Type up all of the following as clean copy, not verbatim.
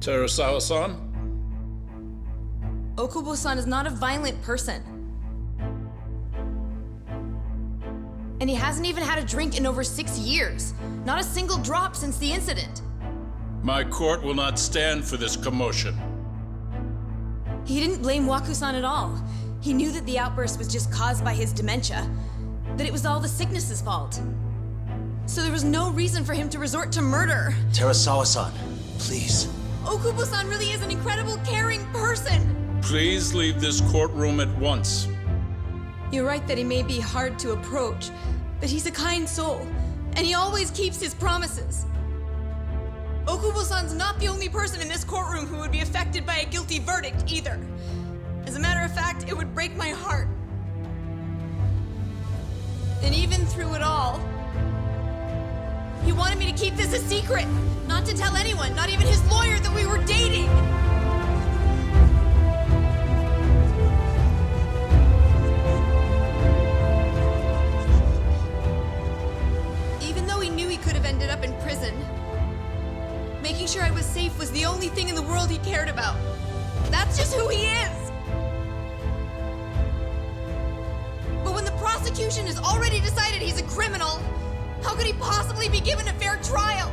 Terasawa-san? Okubo-san is not a violent person. And he hasn't even had a drink in over 6 years. Not a single drop since the incident. My court will not stand for this commotion. He didn't blame Waku-san at all. He knew that the outburst was just caused by his dementia, that it was all the sickness's fault. So there was no reason for him to resort to murder. Terasawa-san, please. Okubo-san really is an incredible, caring person. Please leave this courtroom at once. You're right that he may be hard to approach, but he's a kind soul, and he always keeps his promises. Okubo-san's not the only person in this courtroom who would be affected by a guilty verdict, either. As a matter of fact, it would break my heart. And even through it all, he wanted me to keep this a secret, not to tell anyone, not even his lawyer, that we were dating. Even though he knew he could have ended up in prison, making sure I was safe was the only thing in the world he cared about. That's just who he is. But when the prosecution has already decided he's a criminal, how could he possibly be given a fair trial?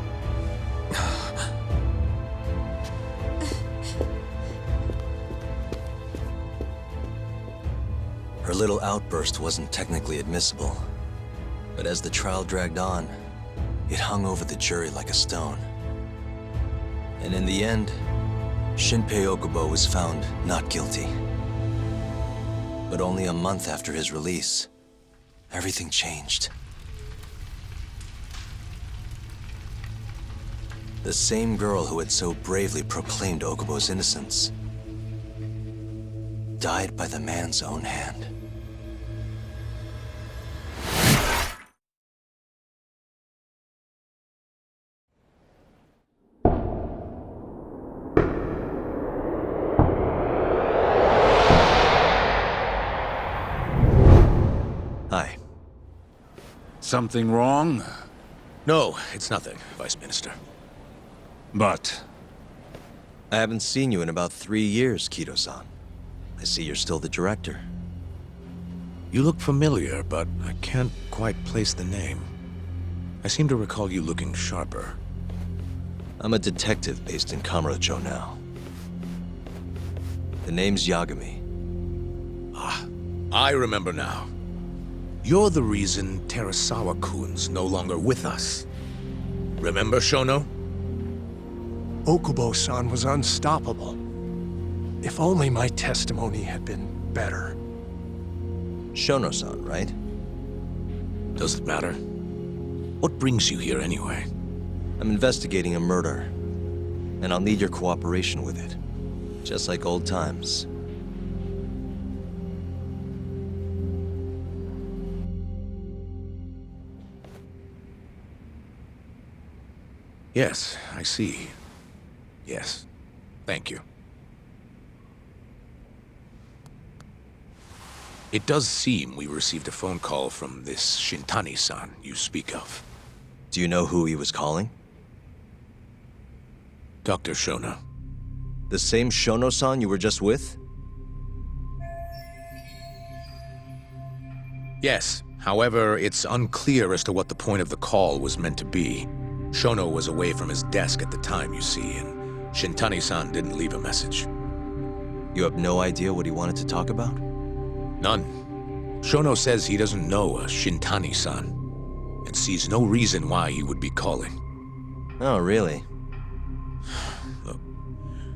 Her little outburst wasn't technically admissible, but as the trial dragged on, it hung over the jury like a stone. And in the end, Shinpei Okubo was found not guilty. But only a month after his release, everything changed. The same girl who had so bravely proclaimed Okubo's innocence died by the man's own hand. Hi. Something wrong? No, it's nothing, Vice Minister. But... I haven't seen you in about 3 years, Kido-san. I see you're still the director. You look familiar, but I can't quite place the name. I seem to recall you looking sharper. I'm a detective based in Kamurocho now. The name's Yagami. Ah, I remember now. You're the reason Terasawa-kun's no longer with us. Remember, Shono? Okubo-san was unstoppable. If only my testimony had been better. Shono-san, right? Does it matter? What brings you here anyway? I'm investigating a murder, and I'll need your cooperation with it. Just like old times. Yes, I see. Yes. Thank you. It does seem we received a phone call from this Shintani-san you speak of. Do you know who he was calling? Dr. Shono. The same Shono-san you were just with? Yes. However, it's unclear as to what the point of the call was meant to be. Shono was away from his desk at the time, you see, and Shintani-san didn't leave a message. You have no idea what he wanted to talk about? None. Shono says he doesn't know a Shintani-san, and sees no reason why he would be calling. Oh, really? Look,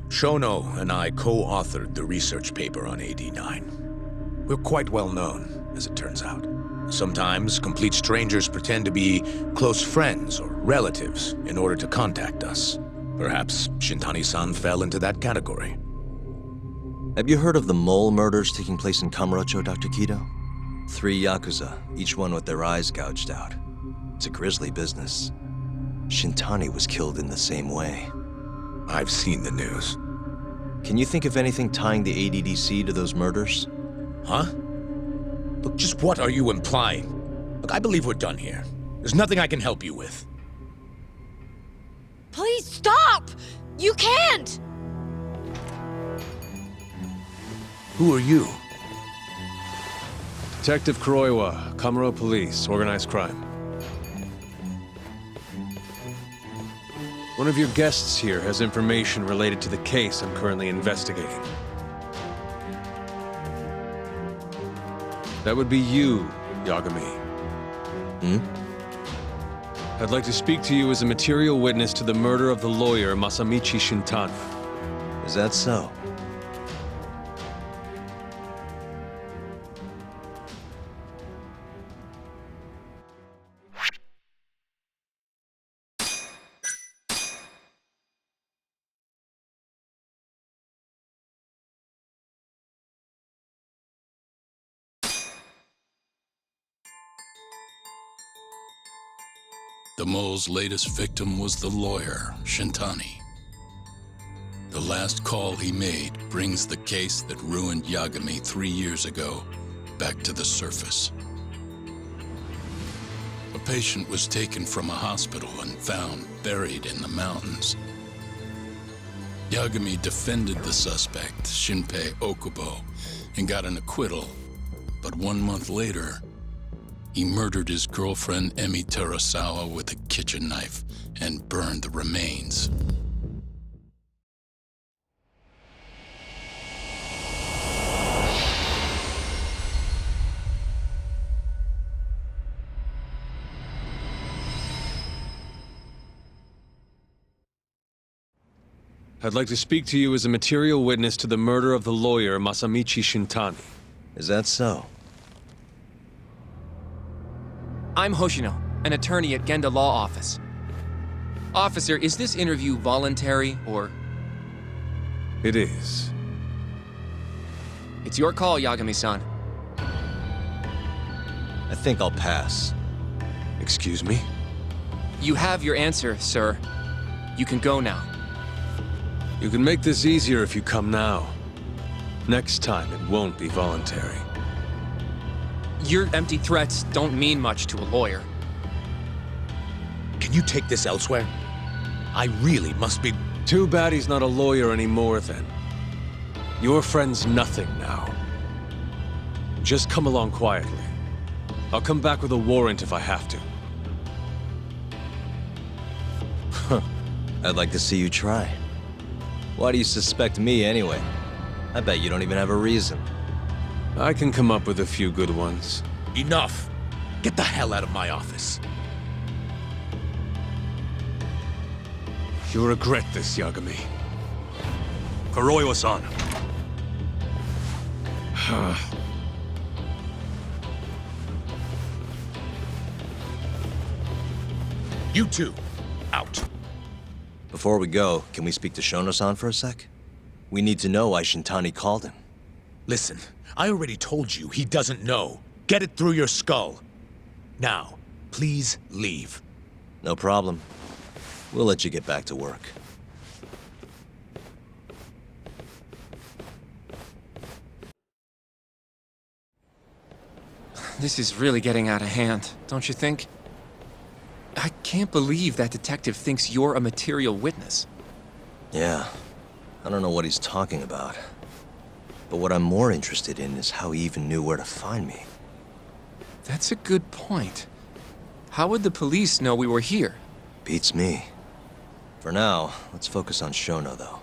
Shono and I co-authored the research paper on AD9. We're quite well known, as it turns out. Sometimes, complete strangers pretend to be close friends or relatives in order to contact us. Perhaps Shintani-san fell into that category. Have you heard of the mole murders taking place in Kamurocho, Dr. Kido? 3 Yakuza, each one with their eyes gouged out. It's a grisly business. Shintani was killed in the same way. I've seen the news. Can you think of anything tying the ADDC to those murders? Huh? Look, just what are you implying? Look, I believe we're done here. There's nothing I can help you with. Please stop! You can't! Who are you? Detective Kuroiwa, Kamuro Police, Organized Crime. One of your guests here has information related to the case I'm currently investigating. That would be you, Yagami. I'd like to speak to you as a material witness to the murder of the lawyer Masamichi Shintani. Is that so? The mole's latest victim was the lawyer, Shintani. The last call he made brings the case that ruined Yagami 3 years ago back to the surface. A patient was taken from a hospital and found buried in the mountains. Yagami defended the suspect, Shinpei Okubo, and got an acquittal. But 1 month later, he murdered his girlfriend Emi Terasawa with a kitchen knife and burned the remains. I'd like to speak to you as a material witness to the murder of the lawyer Masamichi Shintani. Is that so? I'm Hoshino, an attorney at Genda Law Office. Officer, is this interview voluntary, or...? It is. It's your call, Yagami-san. I think I'll pass. Excuse me? You have your answer, sir. You can go now. You can make this easier if you come now. Next time, it won't be voluntary. Your empty threats don't mean much to a lawyer. Can you take this elsewhere? I really must be... Too bad he's not a lawyer anymore, then. Your friend's nothing now. Just come along quietly. I'll come back with a warrant if I have to. I'd like to see you try. Why do you suspect me anyway? I bet you don't even have a reason. I can come up with a few good ones. Enough! Get the hell out of my office. You'll regret this, Yagami. Kuroiwa-san. You two, out. Before we go, can we speak to Shono-san for a sec? We need to know why Shintani called him. Listen, I already told you he doesn't know. Get it through your skull. Now, please leave. No problem. We'll let you get back to work. This is really getting out of hand, don't you think? I can't believe that detective thinks you're a material witness. Yeah. I don't know what he's talking about. But what I'm more interested in is how he even knew where to find me. That's a good point. How would the police know we were here? Beats me. For now, let's focus on Shono, though.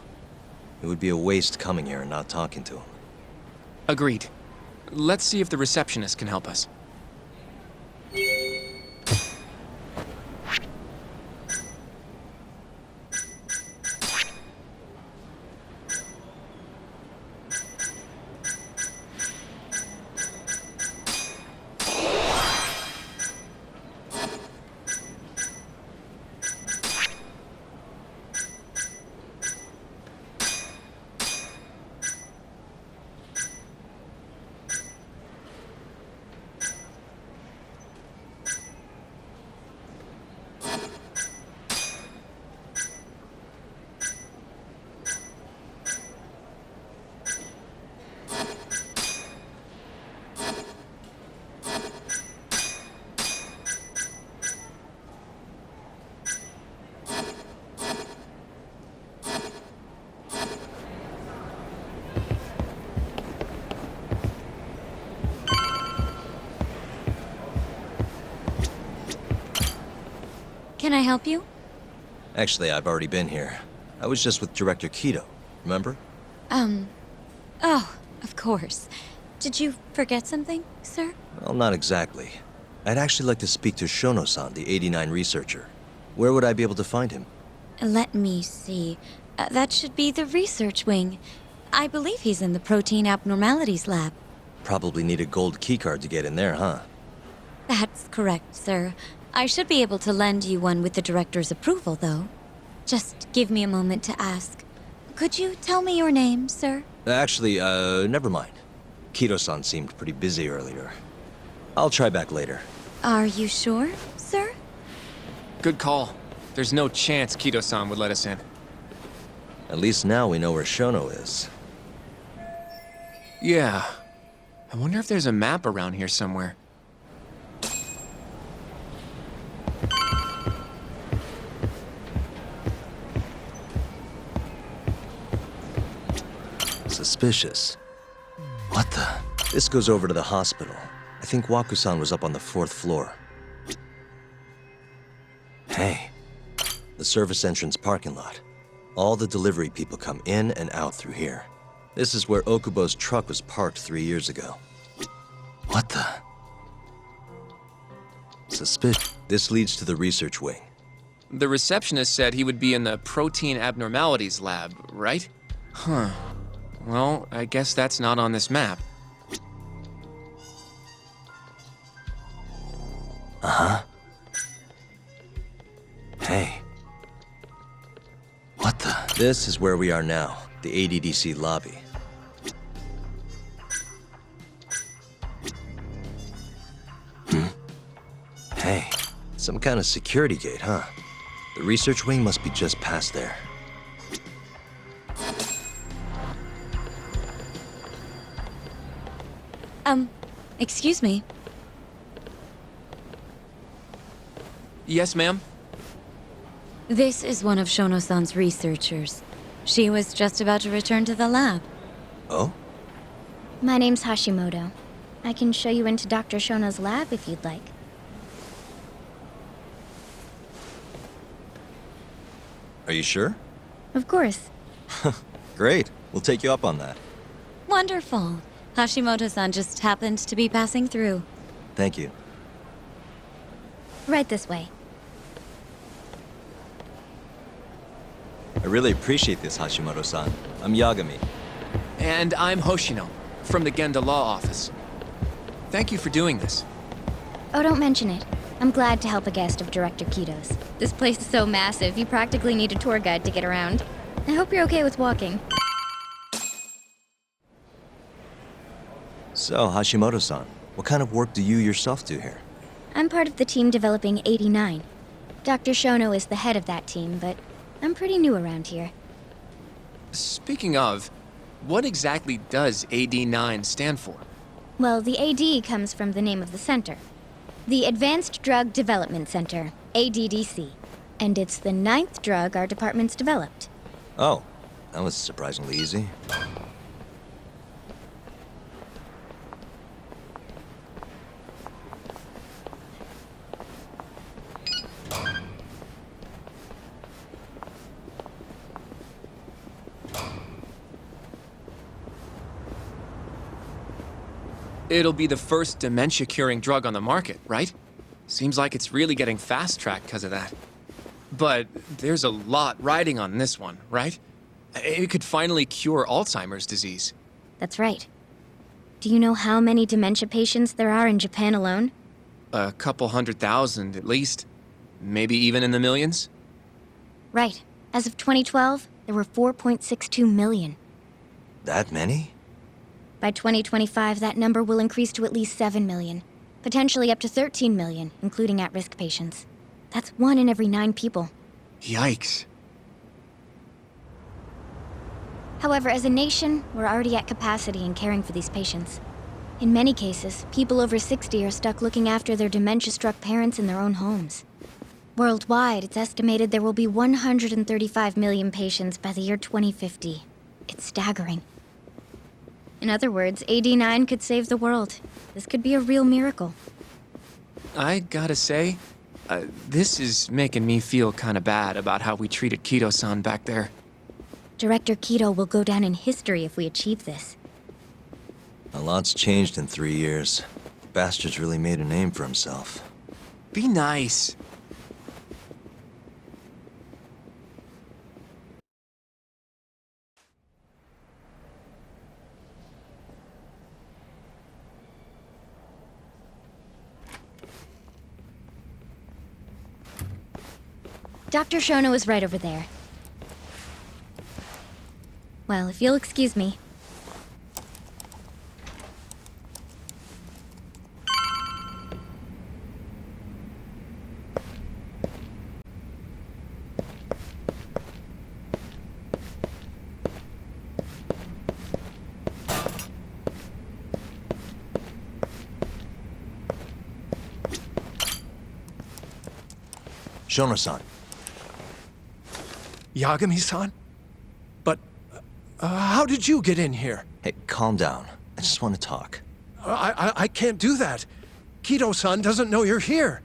It would be a waste coming here and not talking to him. Agreed. Let's see if the receptionist can help us. Can I help you? Actually, I've already been here. I was just with Director Kido, remember? Oh, of course. Did you forget something, sir? Well, not exactly. I'd actually like to speak to Shono-san, the 89 researcher. Where would I be able to find him? Let me see. That should be the research wing. I believe he's in the protein abnormalities lab. Probably need a gold keycard to get in there, huh? That's correct, sir. I should be able to lend you one with the director's approval, though. Just give me a moment to ask. Could you tell me your name, sir? Actually, never mind. Kido-san seemed pretty busy earlier. I'll try back later. Are you sure, sir? Good call. There's no chance Kido-san would let us in. At least now we know where Shono is. Yeah. I wonder if there's a map around here somewhere. Suspicious. What the? This goes over to the hospital. I think Waku-san was up on the 4th floor. Hey. The service entrance parking lot. All the delivery people come in and out through here. This is where Okubo's truck was parked 3 years ago. What the? Suspicious. This leads to the research wing. The receptionist said he would be in the protein abnormalities lab, right? Huh. Well, I guess that's not on this map. Uh-huh. Hey. What the? This is where we are now, the ADDC lobby. Hey, some kind of security gate, huh? The research wing must be just past there. Excuse me. Yes, ma'am? This is one of Shono-san's researchers. She was just about to return to the lab. Oh? My name's Hashimoto. I can show you into Dr. Shono's lab if you'd like. Are you sure? Of course. Great. We'll take you up on that. Wonderful. Hashimoto-san just happened to be passing through. Thank you. Right this way. I really appreciate this, Hashimoto-san. I'm Yagami. And I'm Hoshino, from the Genda Law Office. Thank you for doing this. Oh, don't mention it. I'm glad to help a guest of Director Kido's. This place is so massive, you practically need a tour guide to get around. I hope you're okay with walking. So, Hashimoto-san, what kind of work do you yourself do here? I'm part of the team developing 89. Dr. Shono is the head of that team, but I'm pretty new around here. Speaking of, what exactly does AD9 stand for? Well, the AD comes from the name of the center. The Advanced Drug Development Center, ADDC. And it's the 9th drug our department's developed. Oh, that was surprisingly easy. It'll be the first dementia-curing drug on the market, right? Seems like it's really getting fast-tracked because of that. But there's a lot riding on this one, right? It could finally cure Alzheimer's disease. That's right. Do you know how many dementia patients there are in Japan alone? A couple 100,000 at least. Maybe even in the millions? Right. As of 2012, there were 4.62 million. That many? By 2025, that number will increase to at least 7 million. Potentially up to 13 million, including at-risk patients. That's 1 in every 9 people. Yikes. However, as a nation, we're already at capacity in caring for these patients. In many cases, people over 60 are stuck looking after their dementia-struck parents in their own homes. Worldwide, it's estimated there will be 135 million patients by the year 2050. It's staggering. In other words, AD9 could save the world. This could be a real miracle. I gotta say, This is making me feel kind of bad about how we treated Kido-san back there. Director Kido will go down in history if we achieve this. A lot's changed in 3 years. Bastard's really made a name for himself. Be nice. Dr. Shono is right over there. Well, if you'll excuse me. Shono-san. Yagami-san? But, how did you get in here? Hey, calm down. I just want to talk. I can't do that. Kido-san doesn't know you're here,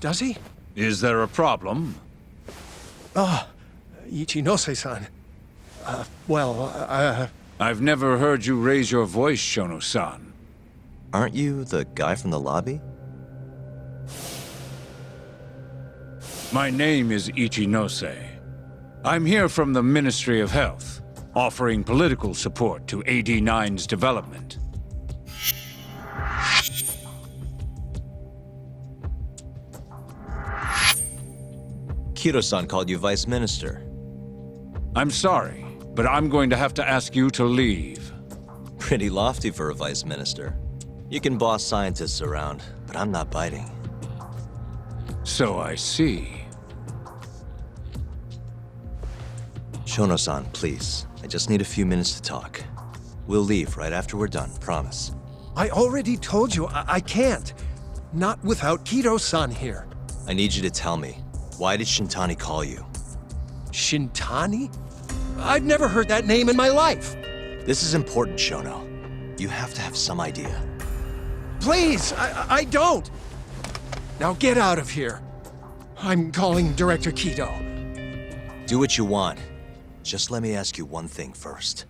does he? Is there a problem? Ichinose-san. I've never heard you raise your voice, Shono-san. Aren't you the guy from the lobby? My name is Ichinose. I'm here from the Ministry of Health, offering political support to AD9's development. Kido-san called you Vice Minister. I'm sorry, but I'm going to have to ask you to leave. Pretty lofty for a Vice Minister. You can boss scientists around, but I'm not biting. So I see. Shono-san, please. I just need a few minutes to talk. We'll leave right after we're done, promise. I already told you I can't. Not without Kido-san here. I need you to tell me, why did Shintani call you? Shintani? I've never heard that name in my life. This is important, Shono. You have to have some idea. Please, I don't. Now get out of here. I'm calling Director Kido. Do what you want. Just let me ask you one thing first.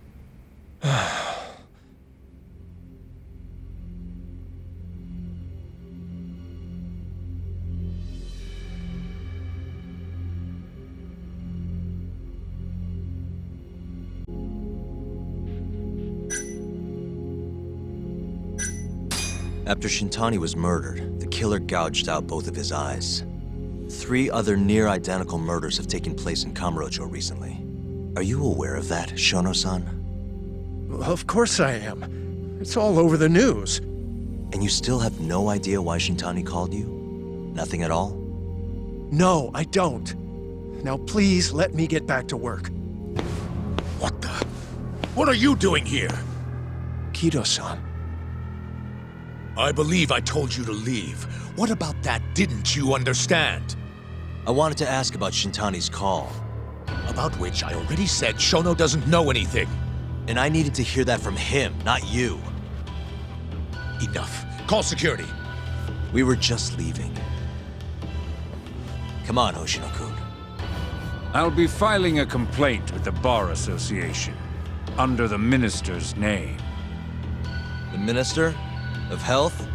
After Shintani was murdered, the killer gouged out both of his eyes. 3 other near-identical murders have taken place in Kamurocho recently. Are you aware of that, Shono-san? Of course I am. It's all over the news. And you still have no idea why Shintani called you? Nothing at all? No, I don't. Now please let me get back to work. What the? What are you doing here? Kido-san. I believe I told you to leave. What about that didn't you understand? I wanted to ask about Shintani's call. About which I already said Shono doesn't know anything. And I needed to hear that from him, not you. Enough. Call security. We were just leaving. Come on, Hoshino-kun. I'll be filing a complaint with the Bar Association, under the Minister's name. The Minister of Health?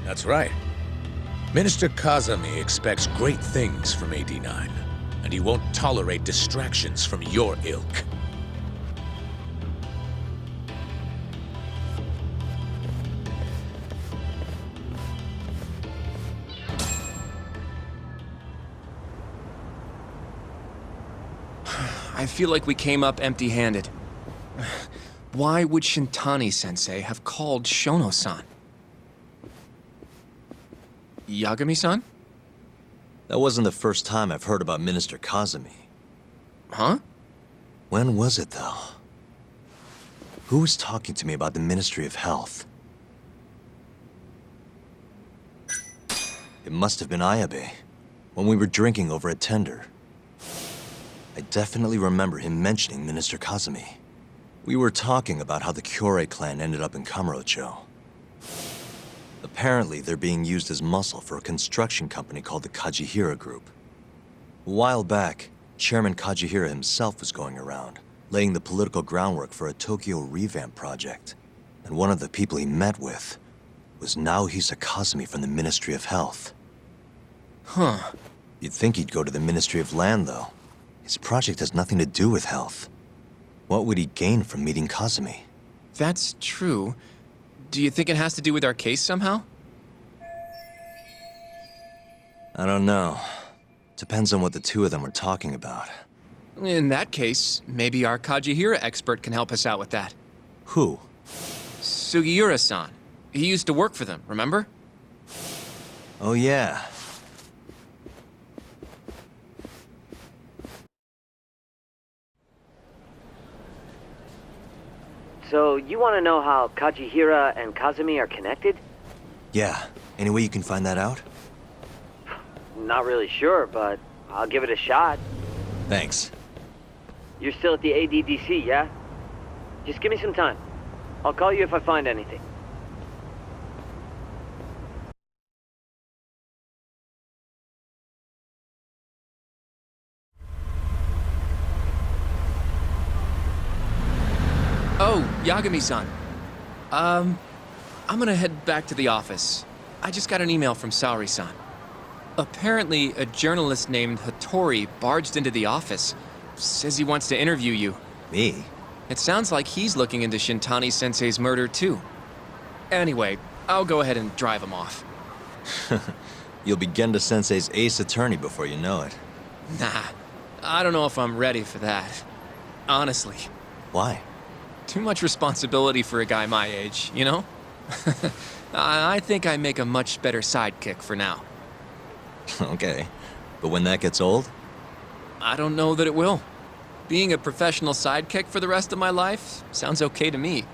That's right. Minister Kazami expects great things from AD9, and he won't tolerate distractions from your ilk. I feel like we came up empty-handed. Why would Shintani-sensei have called Shono-san? Yagami-san? That wasn't the first time I've heard about Minister Kazami. Huh? When was it, though? Who was talking to me about the Ministry of Health? It must have been Ayabe, when we were drinking over at Tender. I definitely remember him mentioning Minister Kazami. We were talking about how the Kyorei clan ended up in Kamurocho. The Apparently, they're being used as muscle for a construction company called the Kajihira Group. A while back, Chairman Kajihira himself was going around, laying the political groundwork for a Tokyo revamp project. And one of the people he met with was Naohisa Kazumi from the Ministry of Health. Huh. You'd think he'd go to the Ministry of Land, though. His project has nothing to do with health. What would he gain from meeting Kazumi? That's true. Do you think it has to do with our case somehow? I don't know. Depends on what the two of them were talking about. In that case, maybe our Kajihira expert can help us out with that. Who? Sugiura-san. He used to work for them, remember? Oh, yeah. So, you want to know how Kajihira and Kazumi are connected? Yeah. Any way you can find that out? Not really sure, but I'll give it a shot. Thanks. You're still at the ADDC, yeah? Just give me some time. I'll call you if I find anything. Oh, Yagami-san. I'm gonna head back to the office. I just got an email from Saori-san. Apparently, a journalist named Hattori barged into the office. Says he wants to interview you. Me? It sounds like he's looking into Shintani-sensei's murder, too. Anyway, I'll go ahead and drive him off. You'll be Genda-sensei's ace attorney before you know it. Nah, I don't know if I'm ready for that. Honestly. Why? Too much responsibility for a guy my age, you know? I think I make a much better sidekick for now. Okay. But when that gets old? I don't know that it will. Being a professional sidekick for the rest of my life sounds okay to me.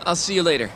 I'll see you later.